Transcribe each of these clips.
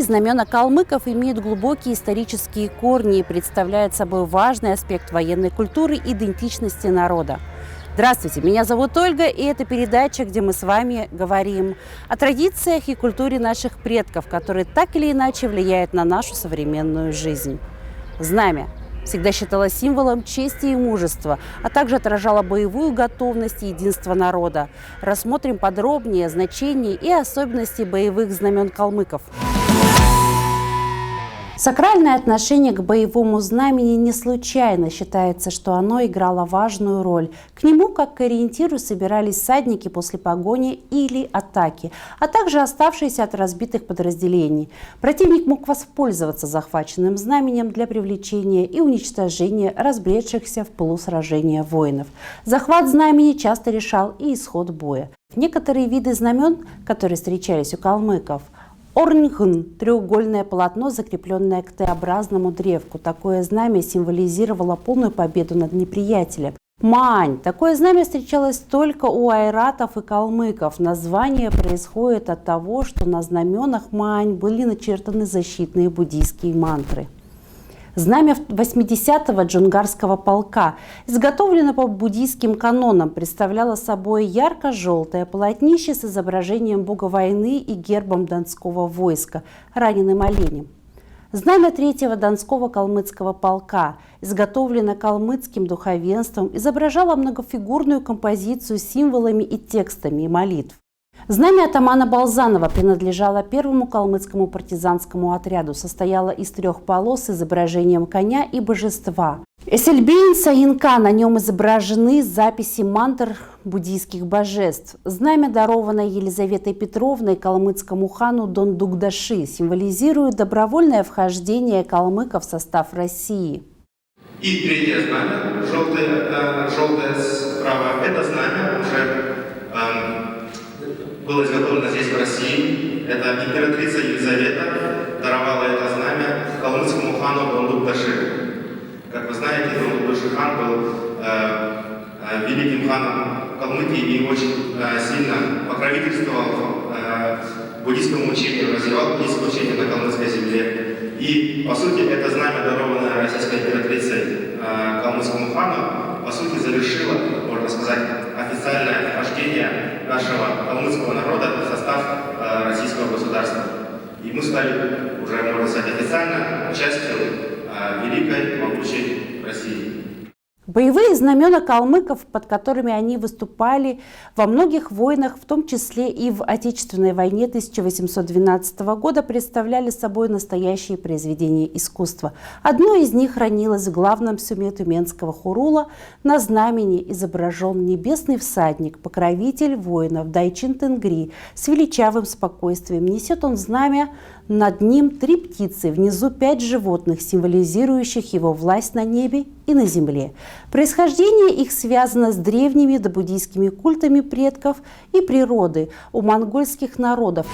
знамена калмыков имеют глубокие исторические корни и представляют собой важный аспект военной культуры и идентичности народа. Здравствуйте, меня зовут Ольга, и это передача, где мы с вами говорим о традициях и культуре наших предков, которые так или иначе влияют на нашу современную жизнь. Знамя всегда считалось символом чести и мужества, а также отражало боевую готовность и единство народа. Рассмотрим подробнее значение и особенности боевых знамен калмыков. Сакральное отношение к боевому знамени не случайно. Считается, что оно играло важную роль. К нему, как к ориентиру, собирались всадники после погони или атаки, а также оставшиеся от разбитых подразделений. Противник мог воспользоваться захваченным знаменем для привлечения и уничтожения разбредшихся в пылу сражения воинов. Захват знамени часто решал и исход боя. Некоторые виды знамен, которые встречались у калмыков, орнгн – треугольное полотно, закрепленное к Т-образному древку. Такое знамя символизировало полную победу над неприятелем. Маань – такое знамя встречалось только у айратов и калмыков. Название происходит от того, что на знаменах Маань были начертаны защитные буддийские мантры. Знамя 80-го джунгарского полка, изготовлено по буддийским канонам, представляло собой ярко-желтое полотнище с изображением бога войны и гербом донского войска, раненым оленем. Знамя 3-го донского калмыцкого полка, изготовлено калмыцким духовенством, изображало многофигурную композицию с символами и текстами и молитв. Знамя атамана Балзанова принадлежало первому калмыцкому партизанскому отряду, состояло из 3 полос с изображением коня и божества. Эсельбейн Саинка, на нем изображены записи мантр буддийских божеств. Знамя, дарованное Елизаветой Петровной калмыцкому хану Дондугдаши, символизирует добровольное вхождение калмыков в состав России. И 3-е знамя, желтое справа, это знамя уже было изготовлено здесь, в России. Это императрица Елизавета даровала это знамя калмыцкому хану Дондугдаши. Как вы знаете, Дондугдаши хан был великим ханом Калмыкии и очень сильно покровительствовал буддийскому учению, развивал буддийское учение на калмыцкой земле. И, по сути, это знамя, дарованное российской императрицей калмыцкому хану, по сути, завершило, можно сказать, официальное вхождение нашего калмыцкого народа в состав российского государства. И мы стали уже, можно сказать, официально частью великой, могучей России. Боевые знамена калмыков, под которыми они выступали во многих войнах, в том числе и в Отечественной войне 1812 года, представляли собой настоящие произведения искусства. Одно из них хранилось в главном суме тюменского хурула. На знамени изображен небесный всадник, покровитель воинов Дайчин Тенгри. С величавым спокойствием несет он знамя, над ним 3 птицы, внизу 5 животных, символизирующих его власть на небе и на земле. Происхождение их связано с древними добуддийскими культами предков и природы у монгольских народов.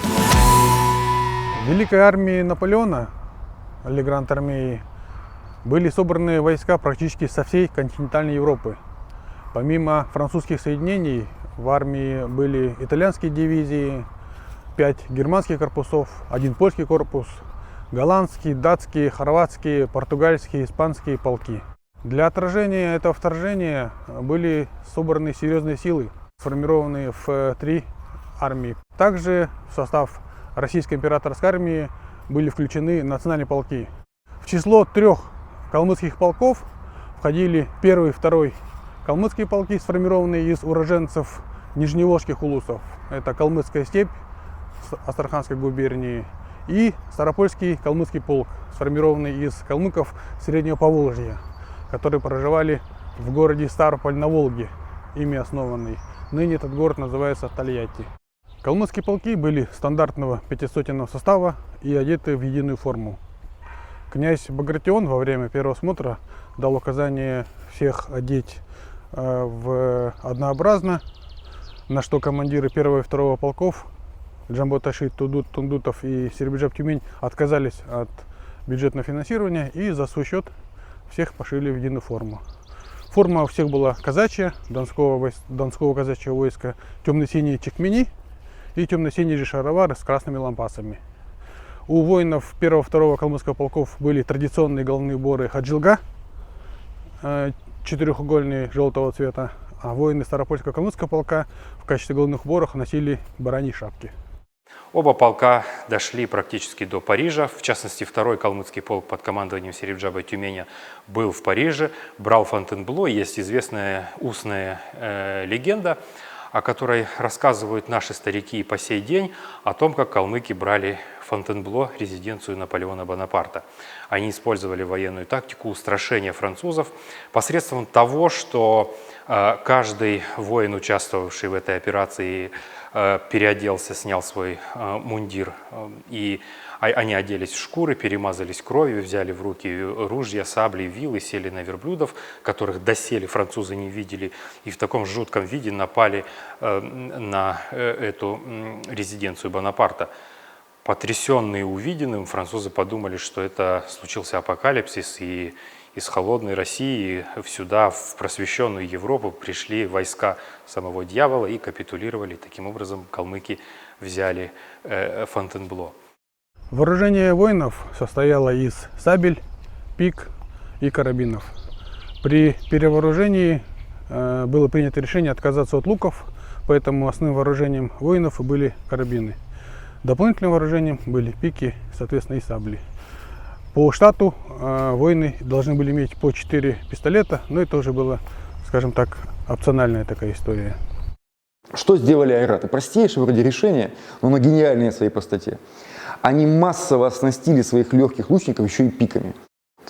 В Великой армии Наполеона, или Гранд-армии, были собраны войска практически со всей континентальной Европы. Помимо французских соединений, в армии были итальянские дивизии, 5 германских корпусов, 1 польский корпус, голландские, датские, хорватские, португальские, испанские полки. Для отражения этого вторжения были собраны серьезные силы, сформированные в 3 армии. Также в состав Российской императорской армии были включены национальные полки. В число 3 калмыцких полков входили 1-й и 2-й калмыцкие полки, сформированные из уроженцев нижневолжских улусов. Это Калмыцкая степь Астраханской губернии и Старопольский калмыцкий полк, сформированный из калмыков Среднего Поволжья, которые проживали в городе Ставрополь на Волге, ими основанный. Ныне этот город называется Тольятти. Калмыцкие полки были стандартного 500-сотенного состава и одеты в единую форму. Князь Багратион во время первого смотра дал указание всех одеть в однообразно, на что командиры 1-го и 2-го полков Джамбо-Таши, Тундутов и Серебряджаб-Тюмень отказались от бюджетного финансирования и за свой счет всех пошили в единую форму. Форма у всех была казачья, донского казачьего войска, темно-синие чекмени и темно-синие шаровары с красными лампасами. У воинов 1-2 калмыцкого полков были традиционные головные уборы хаджилга, четырехугольные желтого цвета, а воины Старопольского калмыцкого полка в качестве головных уборов носили бараньи шапки. Оба полка дошли практически до Парижа. В частности, 2-й калмыцкий полк под командованием Серебджаба Тюменя был в Париже, брал Фонтенбло. Есть известная устная легенда, о которой рассказывают наши старики и по сей день, о том, как калмыки брали Фонтенбло, резиденцию Наполеона Бонапарта. Они использовали военную тактику устрашения французов посредством того, что каждый воин, участвовавший в этой операции, переоделся, снял свой мундир, и они оделись в шкуры, перемазались кровью, взяли в руки ружья, сабли, вилы, сели на верблюдов, которых доселе французы не видели, и в таком жутком виде напали на эту резиденцию Бонапарта. Потрясенные увиденным, французы подумали, что это случился апокалипсис, и из холодной России сюда, в просвещенную Европу, пришли войска самого дьявола и капитулировали. Таким образом, калмыки взяли Фонтенбло. Вооружение воинов состояло из сабель, пик и карабинов. При перевооружении было принято решение отказаться от луков, поэтому основным вооружением воинов были карабины. Дополнительным вооружением были пики, соответственно, и сабли. По штату воины должны были иметь по 4 пистолета, но это уже было, скажем так, опциональная такая история. Что сделали айраты? Простейшее вроде решение, но оно гениальное в своей простоте. Они массово оснастили своих легких лучников еще и пиками.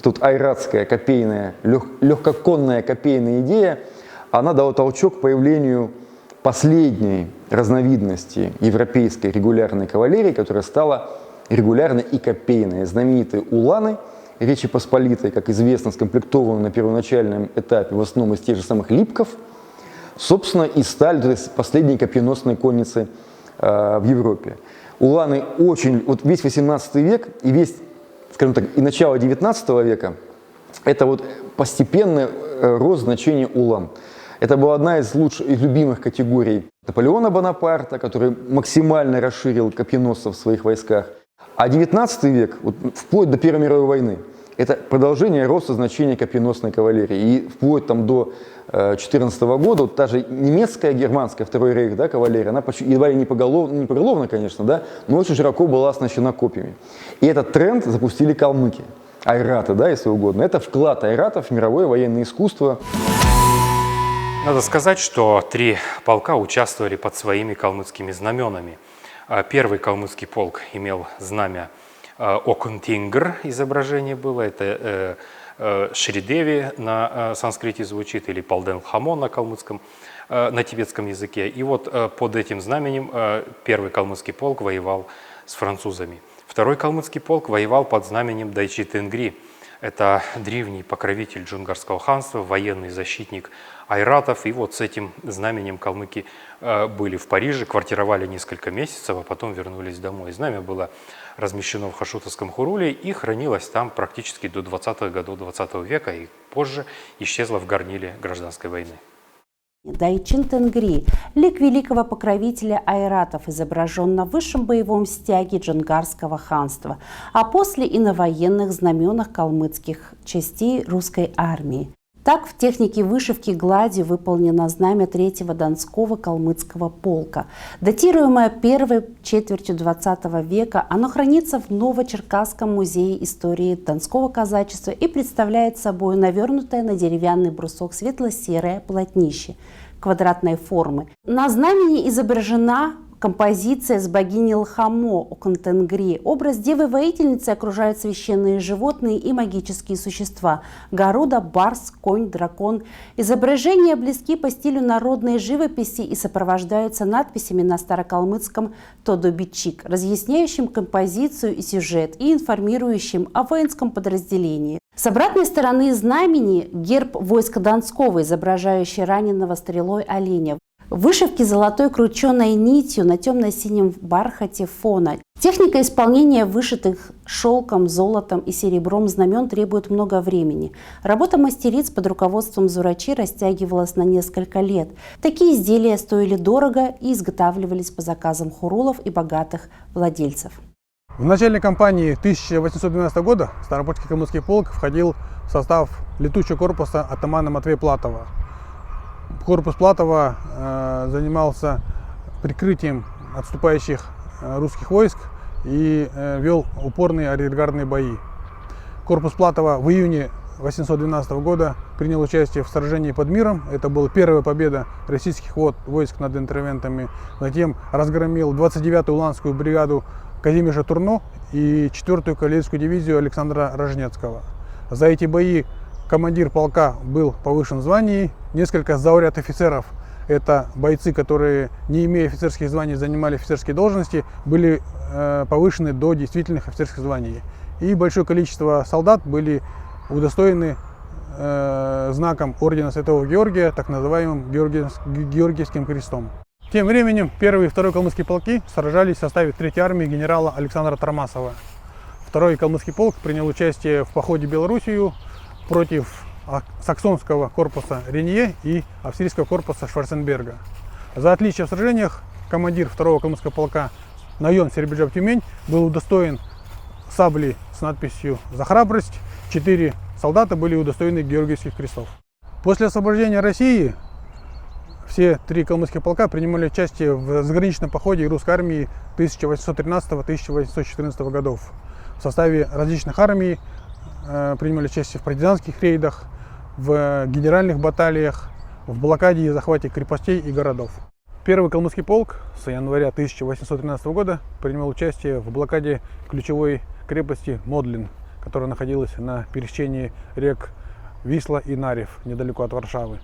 Тут айратская копейная, легкоконная копейная идея, она дала толчок к появлению последней разновидности европейской регулярной кавалерии, которая стала регулярной и копейной. Знаменитые уланы Речи Посполитой, как известно, скомплектованы на первоначальном этапе в основном из тех же самых липков, собственно, и стали последней копьеносной конницей в Европе. Уланы очень, вот весь 18 век и весь, скажем так, и начало 19 века, это вот постепенный рост значения улан. Это была одна из лучших и любимых категорий Наполеона Бонапарта, который максимально расширил копьеносцев в своих войсках. А 19 век, вот, вплоть до Первой мировой войны, это продолжение роста значения копьеносной кавалерии. И вплоть там, до 14 года, вот та же немецкая, германская, Второй рейх, да, кавалерия, она почти, едва ли не поголовно, конечно, да, но очень широко была оснащена копьями. И этот тренд запустили калмыки, айраты, да, если угодно. Это вклад айратов в мировое военное искусство. Надо сказать, что 3 полка участвовали под своими калмыцкими знаменами. Первый калмыцкий полк имел знамя Окунтингр, изображение было, это Шридеви на санскрите звучит, или Палден-Хамон на калмыцком, на тибетском языке. И вот под этим знаменем первый калмыцкий полк воевал с французами. Второй калмыцкий полк воевал под знаменем Дайчи-Тенгри. Это древний покровитель Джунгарского ханства, военный защитник айратов. И вот с этим знаменем калмыки были в Париже, квартировали несколько месяцев, а потом вернулись домой. Знамя было размещено в Хашутовском Хуруле и хранилось там практически до 20-х годов 20 века, и позже исчезло в горниле гражданской войны. Дайчин Тенгри – лик великого покровителя айратов, изображен на высшем боевом стяге Джунгарского ханства, а после и на военных знаменах калмыцких частей русской армии. Так, в технике вышивки гладью выполнено знамя 3-го Донского калмыцкого полка. Датируемое первой четвертью 20 века, оно хранится в Новочеркасском музее истории Донского казачества и представляет собой навернутое на деревянный брусок светло-серое полотнище квадратной формы. На знамени изображена композиция с богиней Лхамо Окунтенгри. Образ девы-воительницы окружают священные животные и магические существа – горуда, барс, конь, дракон. Изображения близки по стилю народной живописи и сопровождаются надписями на старокалмыцком «Тодобичик», разъясняющим композицию и сюжет и информирующим о воинском подразделении. С обратной стороны знамени герб войска Донского, изображающий раненого стрелой оленя. Вышивки золотой крученой нитью на темно-синем бархате фона. Техника исполнения вышитых шелком, золотом и серебром знамен требует много времени. Работа мастериц под руководством Зурачи растягивалась на несколько лет. Такие изделия стоили дорого и изготавливались по заказам хурулов и богатых владельцев. В начале кампании 1812 года Ставропольский калмыцкий полк входил в состав летучего корпуса атамана Матвея Платова. Корпус Платова занимался прикрытием отступающих русских войск и вел упорные арьергардные бои. Корпус Платова в июне 1812 года принял участие в сражении под Миром. Это была первая победа российских войск над интервентами. Затем разгромил 29-ю Уланскую бригаду Казимежа Турно и 4-ю кавалерийскую дивизию Александра Рожнецкого. За эти бои командир полка был повышен в звании. Несколько зауряд офицеров, это бойцы, которые, не имея офицерских званий, занимали офицерские должности, были повышены до действительных офицерских званий. И большое количество солдат были удостоены знаком ордена Святого Георгия, так называемым Георгиевским крестом. Тем временем 1-й и 2-й калмыцкие полки сражались в составе 3-й армии генерала Александра Тормасова. 2-й калмыцкий полк принял участие в походе в Белоруссию против саксонского корпуса Ренье и австрийского корпуса Шварценберга. За отличие в сражениях командир 2-го калмыцкого полка Найон Сербиджаб-Тюмень был удостоен сабли с надписью «За храбрость». 4 солдата были удостоены Георгиевских крестов. После освобождения России все 3 калмыцких полка принимали участие в заграничном походе русской армии 1813-1814 годов. В составе различных армий принимали участие в партизанских рейдах, в генеральных баталиях, в блокаде и захвате крепостей и городов. 1-й калмыцкий полк с января 1813 года принимал участие в блокаде ключевой крепости Модлин, которая находилась на пересечении рек Висла и Нарев, недалеко от Варшавы.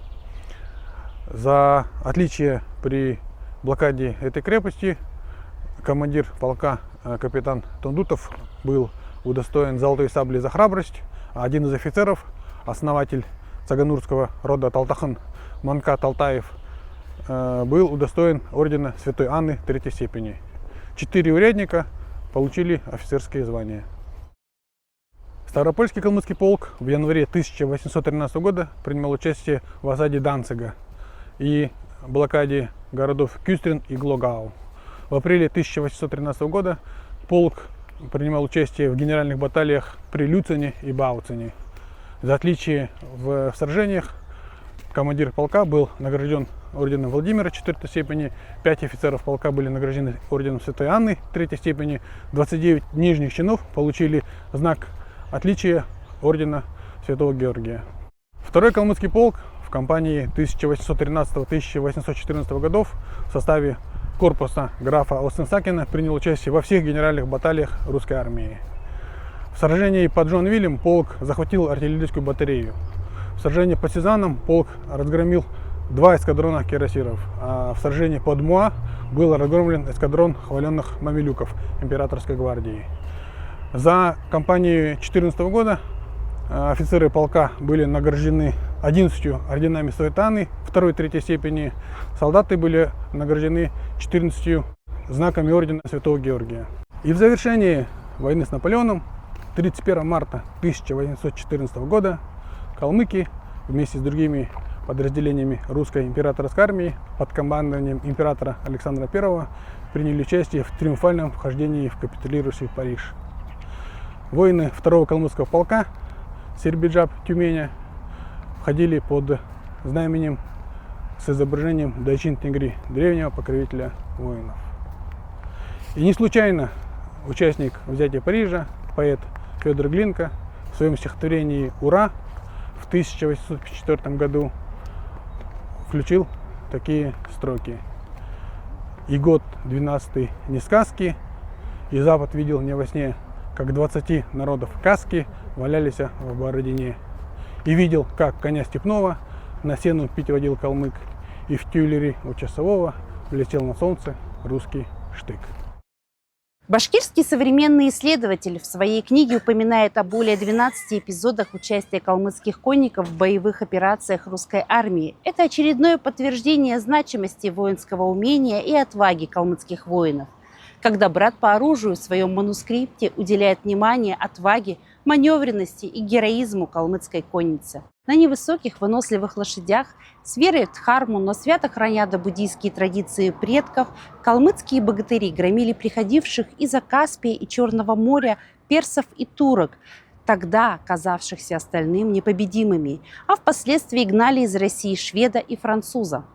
За отличие при блокаде этой крепости командир полка капитан Тондутов был удостоен золотой сабли за храбрость, а один из офицеров, основатель цаганурского рода Талтахан Манка Талтаев, был удостоен ордена Святой Анны 3-й степени. 4 урядника получили офицерские звания. Ставропольский калмыцкий полк в январе 1813 года принимал участие в осаде Данцига и блокаде городов Кюстрин и Глогау. В апреле 1813 года полк принимал участие в генеральных баталиях при Люцине и Бауцине. За отличие в сражениях командир полка был награжден орденом Владимира 4-й степени, 5 офицеров полка были награждены орденом Святой Анны 3-й степени, 29 нижних чинов получили знак отличия ордена Святого Георгия. 2-й калмыцкий полк в кампании 1813-1814 годов в составе корпуса графа Остенсакена принял участие во всех генеральных баталиях русской армии. В сражении под Джон-Виллем полк захватил артиллерийскую батарею. В сражении под Сезаном полк разгромил 2 эскадрона кирасиров, а в сражении под Муа был разгромлен эскадрон хваленных мамилюков императорской гвардии. За кампанию 2014 года офицеры полка были награждены 11 орденами Святой Анны 2-й и 3-й степени. Солдаты были награждены 14 знаками ордена Святого Георгия. И в завершении войны с Наполеоном 31 марта 1814 года калмыки вместе с другими подразделениями русской императорской армии под командованием императора Александра I приняли участие в триумфальном вхождении в капитулирующий Париж. Воины 2-го калмыцкого полка Сербиджаб-Тюменя входили под знаменем с изображением Дайчин-Тенгри, древнего покровителя воинов. И не случайно участник взятия Парижа, поэт Федор Глинка, в своем стихотворении «Ура» в 1854 году включил такие строки: «И год 12-й не сказки, и Запад видел не во сне, как 20 народов каски валялись в Бородине. И видел, как коня степного на сену пить водил калмык, и в тюлере у часового блестел на солнце русский штык». Башкирский современный исследователь в своей книге упоминает о более 12 эпизодах участия калмыцких конников в боевых операциях русской армии. Это очередное подтверждение значимости воинского умения и отваги калмыцких воинов. Когда брат по оружию в своем манускрипте уделяет внимание отваге маневренности и героизму калмыцкой конницы. На невысоких выносливых лошадях, с верой в Дхарму, но свято храня буддийские традиции предков, калмыцкие богатыри громили приходивших из-за Каспия и Черного моря персов и турок, тогда казавшихся остальным непобедимыми, а впоследствии гнали из России шведа и француза.